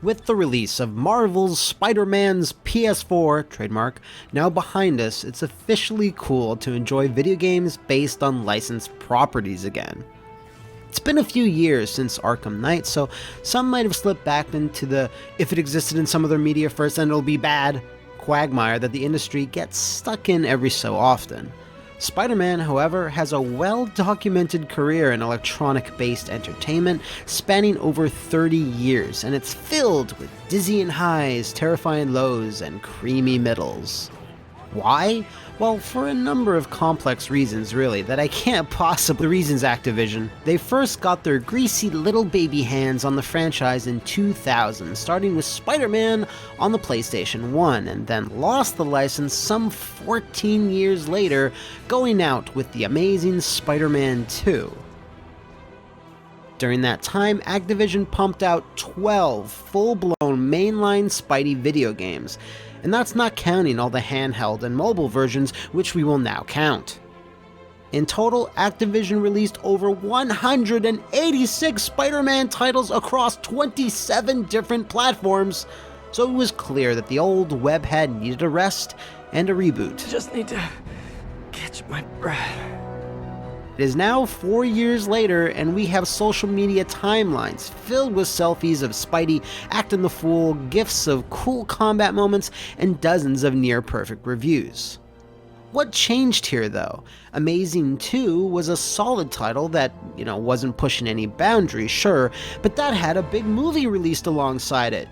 With the release of Marvel's Spider-Man's PS4, trademark, now behind us, it's officially cool to enjoy video games based on licensed properties again. It's been a few years since Arkham Knight, so some might have slipped back into the if it existed in some other media first then it'll be bad quagmire that the industry gets stuck in every so often. Spider-Man, however, has a well-documented career in electronic-based entertainment spanning over 30 years, and it's filled with dizzying highs, terrifying lows, and creamy middles. Why? Well, for a number of complex reasons, really, that I can't possibly... The reasons Activision. They first got their greasy little baby hands on the franchise in 2000, starting with Spider-Man on the PlayStation 1, and then lost the license some 14 years later, going out with the amazing Spider-Man 2. During that time, Activision pumped out 12 full-blown mainline Spidey video games, and that's not counting all the handheld and mobile versions, which we will now count. In total, Activision released over 186 Spider-Man titles across 27 different platforms, so it was clear that the old webhead needed a rest and a reboot. Just need to catch my breath. It is now 4 years later, and we have social media timelines filled with selfies of Spidey acting the fool, gifs of cool combat moments, and dozens of near-perfect reviews. What changed here, though? Amazing 2 was a solid title that, wasn't pushing any boundaries, sure, but that had a big movie released alongside it.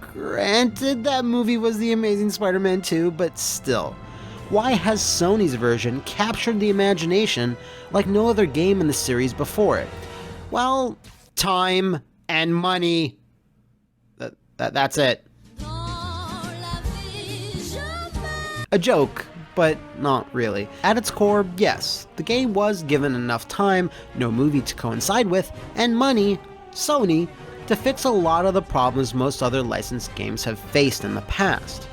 Granted, that movie was The Amazing Spider-Man 2, but still. Why has Sony's version captured the imagination like no other game in the series before it? Well, time and money. That's it. A joke, but not really. At its core, yes, the game was given enough time, no movie to coincide with, and money, Sony, to fix a lot of the problems most other licensed games have faced in the past.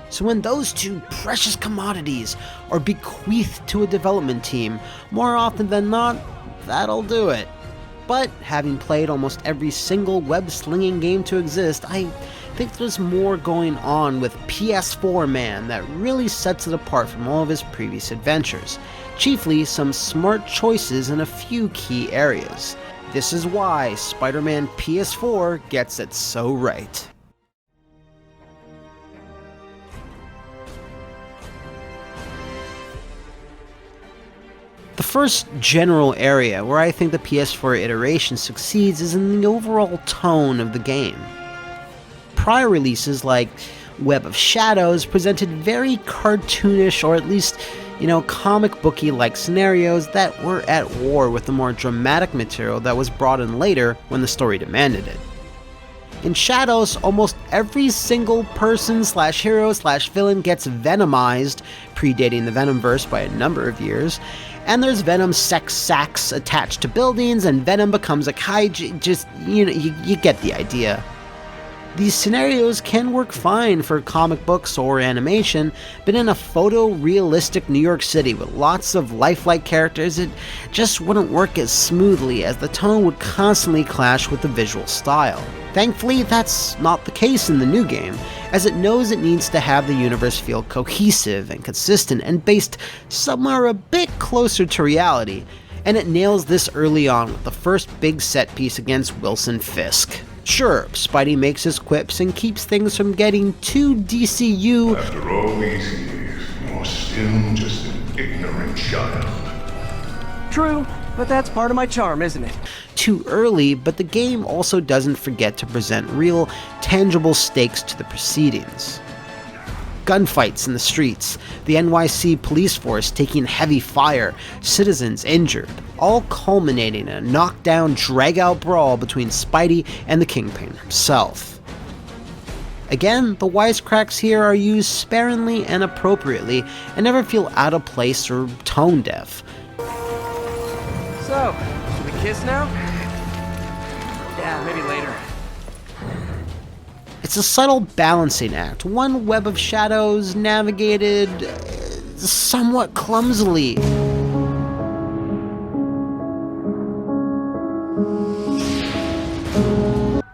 So when those two precious commodities are bequeathed to a development team, more often than not, that'll do it. But having played almost every single web-slinging game to exist, I think there's more going on with PS4 Man that really sets it apart from all of his previous adventures. Chiefly some smart choices in a few key areas. This is why Spider-Man PS4 gets it so right. The first general area where I think the PS4 iteration succeeds is in the overall tone of the game. Prior releases like Web of Shadows presented very cartoonish, or at least, comic booky-like scenarios that were at war with the more dramatic material that was brought in later when the story demanded it. In Shadows, almost every single person/hero/villain gets venomized, predating the Venomverse by a number of years, and there's Venom sex sacks attached to buildings, and Venom becomes a kaiju. Just, you get the idea. These scenarios can work fine for comic books or animation, but in a photorealistic New York City with lots of lifelike characters, it just wouldn't work as smoothly, as the tone would constantly clash with the visual style. Thankfully, that's not the case in the new game, as it knows it needs to have the universe feel cohesive and consistent and based somewhere a bit closer to reality, and it nails this early on with the first big set piece against Wilson Fisk. Sure, Spidey makes his quips and keeps things from getting too DCU. After all these years, you're still just an ignorant child. True, but that's part of my charm, isn't it? Too early, but the game also doesn't forget to present real, tangible stakes to the proceedings. Gunfights in the streets, the NYC police force taking heavy fire, citizens injured, all culminating in a knockdown, drag-out brawl between Spidey and the Kingpin himself. Again, the wisecracks here are used sparingly and appropriately, and never feel out of place or tone-deaf. So, should we kiss now? Yeah, maybe later. It's a subtle balancing act, one Web of Shadows navigated somewhat clumsily.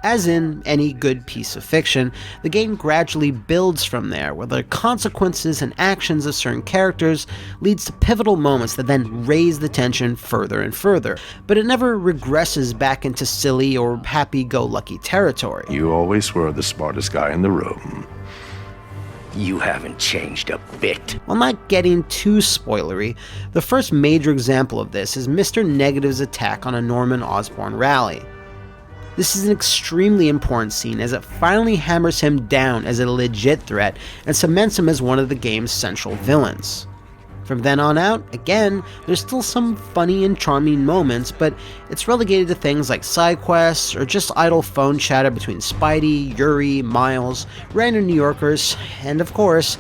As in any good piece of fiction, the game gradually builds from there, where the consequences and actions of certain characters leads to pivotal moments that then raise the tension further and further, but it never regresses back into silly or happy-go-lucky territory. You always were the smartest guy in the room. You haven't changed a bit. While not getting too spoilery, the first major example of this is Mr. Negative's attack on a Norman Osborn rally. This is an extremely important scene as it finally hammers him down as a legit threat and cements him as one of the game's central villains. From then on out, again, there's still some funny and charming moments, but it's relegated to things like side quests or just idle phone chatter between Spidey, Yuri, Miles, random New Yorkers, and of course,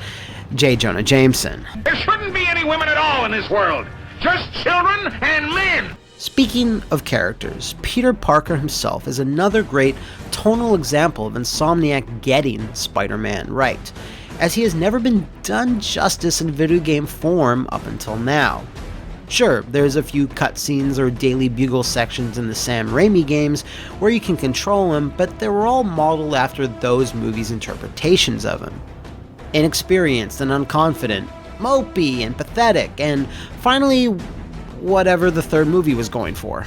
J. Jonah Jameson. There shouldn't be any women at all in this world. Just children and men. Speaking of characters, Peter Parker himself is another great tonal example of Insomniac getting Spider-Man right, as he has never been done justice in video game form up until now. Sure, there's a few cutscenes or Daily Bugle sections in the Sam Raimi games where you can control him, but they were all modeled after those movies' interpretations of him. Inexperienced and unconfident, mopey and pathetic, and finally, whatever the third movie was going for.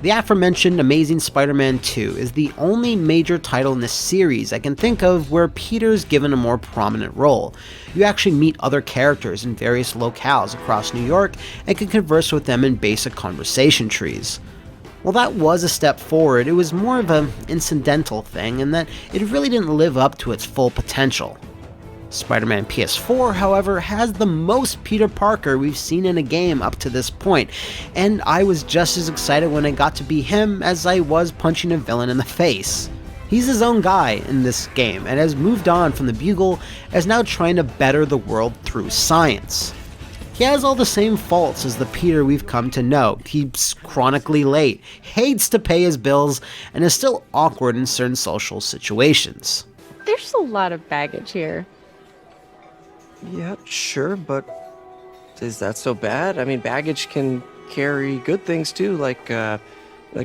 The aforementioned Amazing Spider-Man 2 is the only major title in this series I can think of where Peter's given a more prominent role. You actually meet other characters in various locales across New York and can converse with them in basic conversation trees. While that was a step forward, it was more of an incidental thing in that it really didn't live up to its full potential. Spider-Man PS4, however, has the most Peter Parker we've seen in a game up to this point, and I was just as excited when I got to be him as I was punching a villain in the face. He's his own guy in this game, and has moved on from the Bugle as now trying to better the world through science. He has all the same faults as the Peter we've come to know. He's chronically late, hates to pay his bills, and is still awkward in certain social situations. There's a lot of baggage here. Yeah, sure, but is that so bad? I mean, baggage can carry good things too, like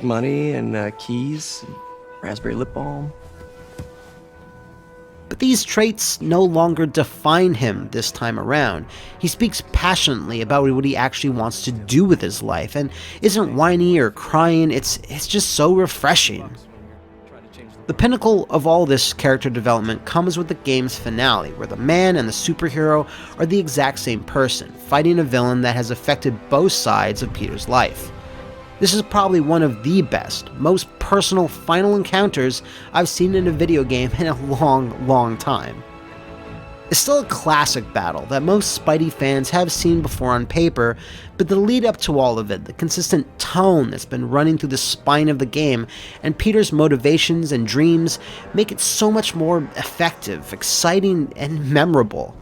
money and keys, and raspberry lip balm. But these traits no longer define him this time around. He speaks passionately about what he actually wants to do with his life, and isn't whiny or crying. It's just so refreshing. The pinnacle of all this character development comes with the game's finale, where the man and the superhero are the exact same person, fighting a villain that has affected both sides of Peter's life. This is probably one of the best, most personal final encounters I've seen in a video game in a long time. It's still a classic battle that most Spidey fans have seen before on paper, but the lead up to all of it, the consistent tone that's been running through the spine of the game, and Peter's motivations and dreams make it so much more effective, exciting, and memorable.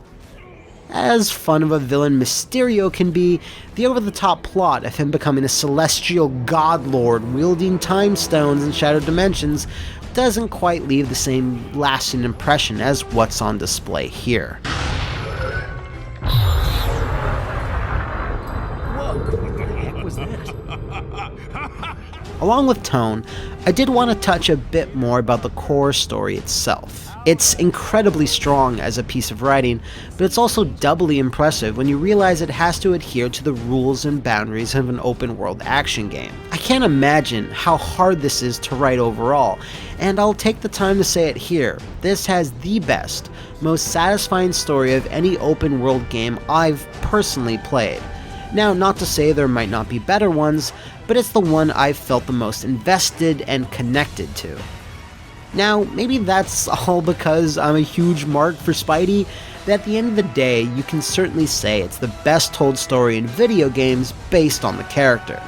As fun of a villain Mysterio can be, the over-the-top plot of him becoming a celestial god lord wielding time stones and shattered dimensions doesn't quite leave the same lasting impression as what's on display here. Along with tone, I did want to touch a bit more about the core story itself. It's incredibly strong as a piece of writing, but it's also doubly impressive when you realize it has to adhere to the rules and boundaries of an open-world action game. I can't imagine how hard this is to write overall, and I'll take the time to say it here. This has the best, most satisfying story of any open-world game I've personally played. Now, not to say there might not be better ones, but it's the one I've felt the most invested and connected to. Now, maybe that's all because I'm a huge mark for Spidey, but at the end of the day, you can certainly say it's the best told story in video games based on the character.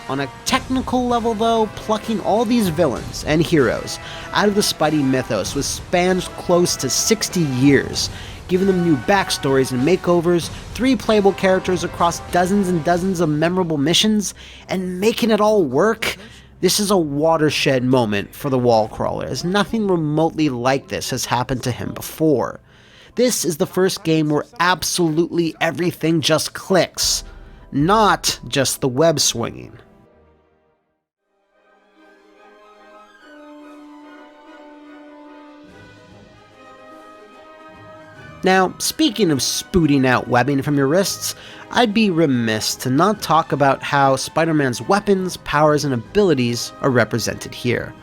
On a technical level though, plucking all these villains and heroes out of the Spidey mythos was spanned close to 60 years, giving them new backstories and makeovers, 3 playable characters across dozens and dozens of memorable missions, and making it all work. This is a watershed moment for the wall crawler, as nothing remotely like this has happened to him before. This is the first game where absolutely everything just clicks, not just the web swinging. Now, speaking of spooting out webbing from your wrists, I'd be remiss to not talk about how Spider-Man's weapons, powers, and abilities are represented here.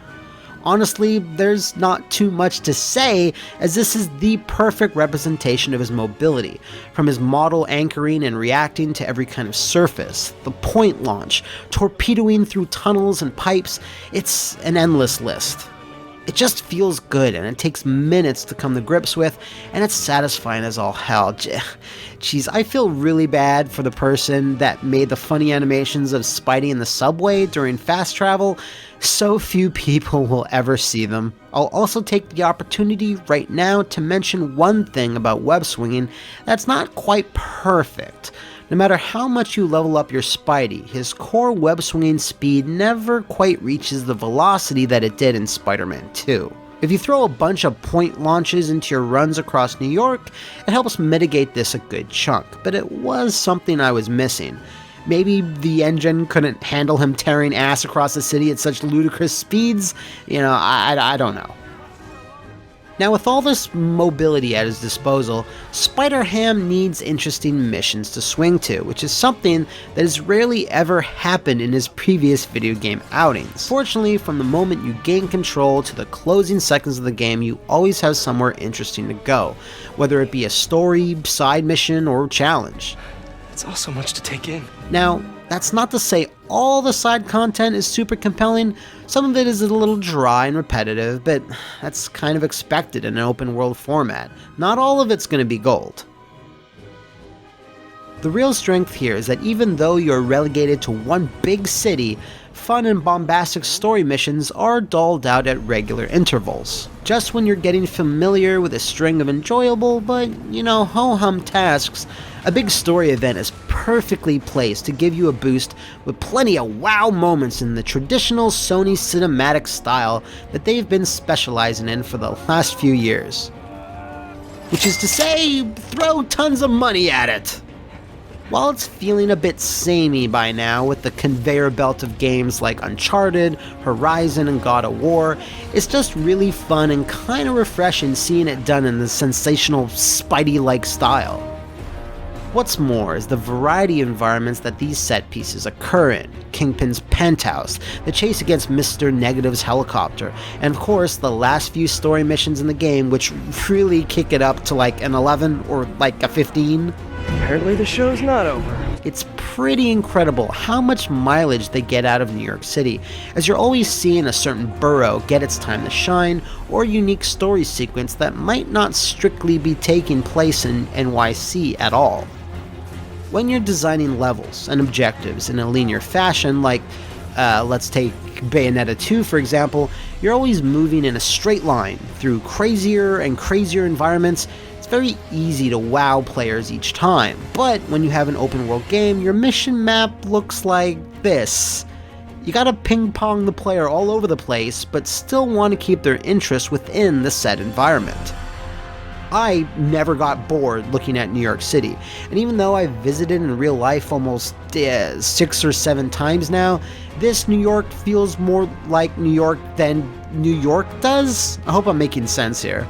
Honestly, there's not too much to say, as this is the perfect representation of his mobility, from his model anchoring and reacting to every kind of surface, the point launch, torpedoing through tunnels and pipes. It's an endless list. It just feels good, and it takes minutes to come to grips with, and it's satisfying as all hell. Jeez, I feel really bad for the person that made the funny animations of Spidey in the subway during fast travel. So few people will ever see them. I'll also take the opportunity right now to mention one thing about web swinging that's not quite perfect. No matter how much you level up your Spidey, his core web swinging speed never quite reaches the velocity that it did in Spider-Man 2. If you throw a bunch of point launches into your runs across New York, it helps mitigate this a good chunk, but it was something I was missing. Maybe the engine couldn't handle him tearing ass across the city at such ludicrous speeds? I don't know. Now, with all this mobility at his disposal, Spider-Ham needs interesting missions to swing to, which is something that has rarely ever happened in his previous video game outings. Fortunately, from the moment you gain control to the closing seconds of the game, you always have somewhere interesting to go, whether it be a story, side mission, or challenge. It's all so much to take in. Now, that's not to say all the side content is super compelling. Some of it is a little dry and repetitive, but that's kind of expected in an open world format. Not all of it's going to be gold. The real strength here is that even though you're relegated to one big city, fun and bombastic story missions are doled out at regular intervals. Just when you're getting familiar with a string of enjoyable but, ho-hum tasks, a big story event is perfectly placed to give you a boost with plenty of wow moments in the traditional Sony cinematic style that they've been specializing in for the last few years. Which is to say, throw tons of money at it! While it's feeling a bit samey by now with the conveyor belt of games like Uncharted, Horizon, and God of War, it's just really fun and kinda refreshing seeing it done in the sensational Spidey-like style. What's more is the variety of environments that these set pieces occur in. Kingpin's penthouse, the chase against Mr. Negative's helicopter, and of course the last few story missions in the game, which really kick it up to like an 11 or like a 15. Apparently the show's not over. It's pretty incredible how much mileage they get out of New York City, as you're always seeing a certain borough get its time to shine, or a unique story sequence that might not strictly be taking place in NYC at all. When you're designing levels and objectives in a linear fashion, like let's take Bayonetta 2 for example, you're always moving in a straight line through crazier and crazier environments. It's very easy to wow players each time, but when you have an open world game, your mission map looks like this. You gotta ping pong the player all over the place, but still want to keep their interest within the set environment. I never got bored looking at New York City, and even though I've visited in real life almost 6 or 7 times now, this New York feels more like New York than New York does. I hope I'm making sense here.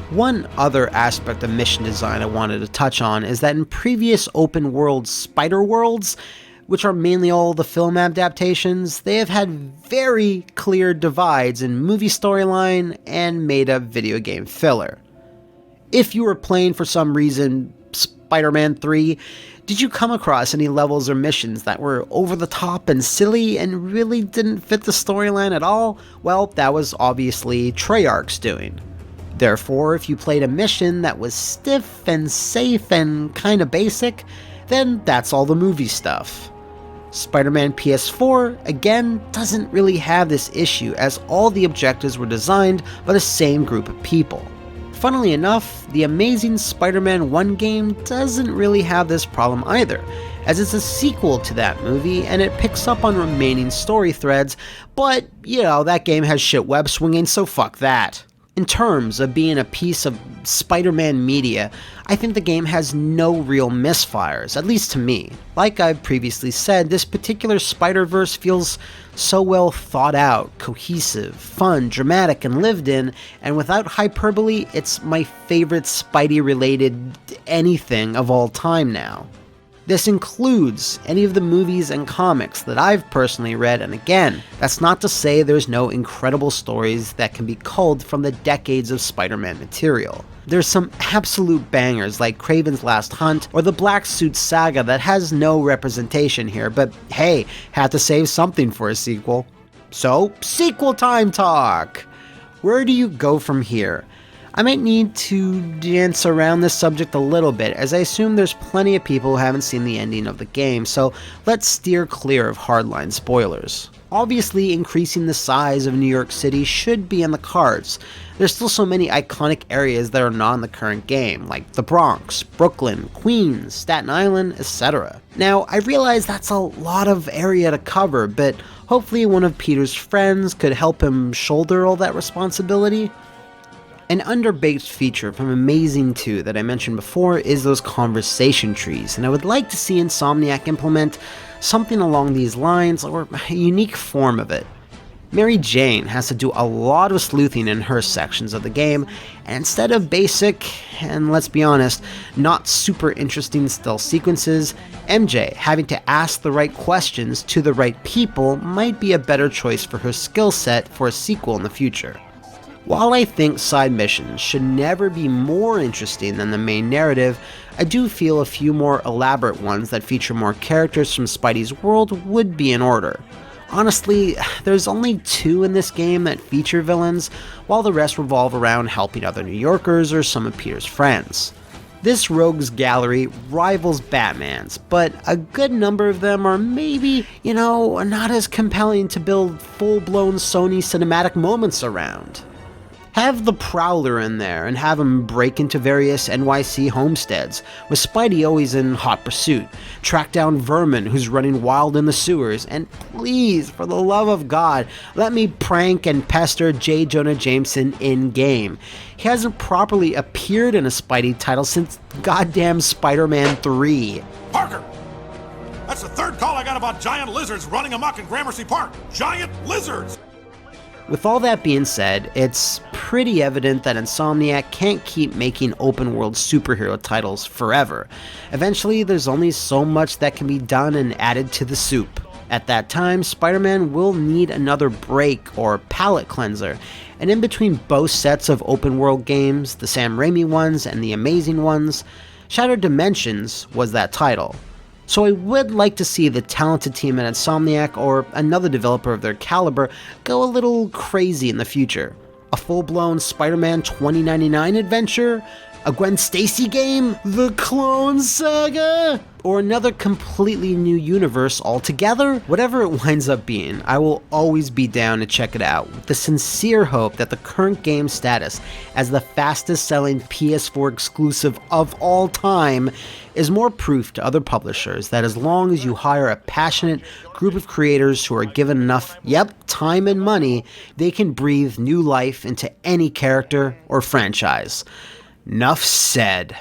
One other aspect of mission design I wanted to touch on is that in previous open world Spider-Worlds, which are mainly all the film adaptations, they have had very clear divides in movie storyline and made-up video game filler. If you were playing for some reason Spider-Man 3, did you come across any levels or missions that were over the top and silly and really didn't fit the storyline at all? Well, that was obviously Treyarch's doing. Therefore, if you played a mission that was stiff and safe and kinda basic, then that's all the movie stuff. Spider-Man PS4, again, doesn't really have this issue as all the objectives were designed by the same group of people. Funnily enough, the Amazing Spider-Man 1 game doesn't really have this problem either, as it's a sequel to that movie and it picks up on remaining story threads, but, that game has shit web swinging, so fuck that. In terms of being a piece of Spider-Man media, I think the game has no real misfires, at least to me. Like I've previously said, this particular Spider-Verse feels so well thought out, cohesive, fun, dramatic, and lived in, and without hyperbole, it's my favorite Spidey-related anything of all time now. This includes any of the movies and comics that I've personally read, and again, that's not to say there's no incredible stories that can be culled from the decades of Spider-Man material. There's some absolute bangers like Kraven's Last Hunt or the Black Suit Saga that has no representation here, but hey, had to save something for a sequel. So, sequel time talk! Where do you go from here? I might need to dance around this subject a little bit, as I assume there's plenty of people who haven't seen the ending of the game, so let's steer clear of hardline spoilers. Obviously, increasing the size of New York City should be in the cards. There's still so many iconic areas that are not in the current game, like the Bronx, Brooklyn, Queens, Staten Island, etc. Now, I realize that's a lot of area to cover, but hopefully one of Peter's friends could help him shoulder all that responsibility. An underbaked feature from Amazing 2 that I mentioned before is those conversation trees, and I would like to see Insomniac implement something along these lines, or a unique form of it. Mary Jane has to do a lot of sleuthing in her sections of the game, and instead of basic, and let's be honest, not super interesting stealth sequences, MJ having to ask the right questions to the right people might be a better choice for her skill set for a sequel in the future. While I think side missions should never be more interesting than the main narrative, I do feel a few more elaborate ones that feature more characters from Spidey's world would be in order. Honestly, there's only 2 in this game that feature villains, while the rest revolve around helping other New Yorkers or some of Peter's friends. This rogues gallery rivals Batman's, but a good number of them are maybe, not as compelling to build full-blown Sony cinematic moments around. Have the Prowler in there and have him break into various NYC homesteads, with Spidey always in hot pursuit, track down Vermin who's running wild in the sewers, and please, for the love of God, let me prank and pester J. Jonah Jameson in-game. He hasn't properly appeared in a Spidey title since goddamn Spider-Man 3. Parker! That's the 3rd call I got about giant lizards running amok in Gramercy Park. Giant lizards! With all that being said, it's pretty evident that Insomniac can't keep making open-world superhero titles forever. Eventually, there's only so much that can be done and added to the soup. At that time, Spider-Man will need another break or palate cleanser, and in between both sets of open-world games, the Sam Raimi ones and the Amazing ones, Shattered Dimensions was that title. So I would like to see the talented team at Insomniac or another developer of their caliber go a little crazy in the future. A full-blown Spider-Man 2099 adventure? A Gwen Stacy game? The Clone Saga? Or another completely new universe altogether? Whatever it winds up being, I will always be down to check it out, with the sincere hope that the current game status as the fastest selling PS4 exclusive of all time is more proof to other publishers that as long as you hire a passionate group of creators who are given enough, time and money, they can breathe new life into any character or franchise. Nuff said.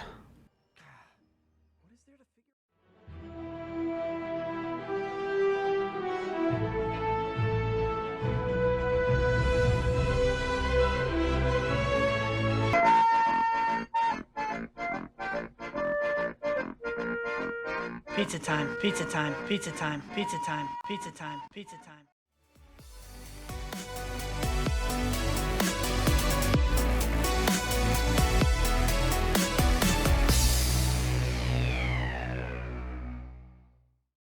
Pizza time, pizza time, pizza time, pizza time, pizza time, pizza time.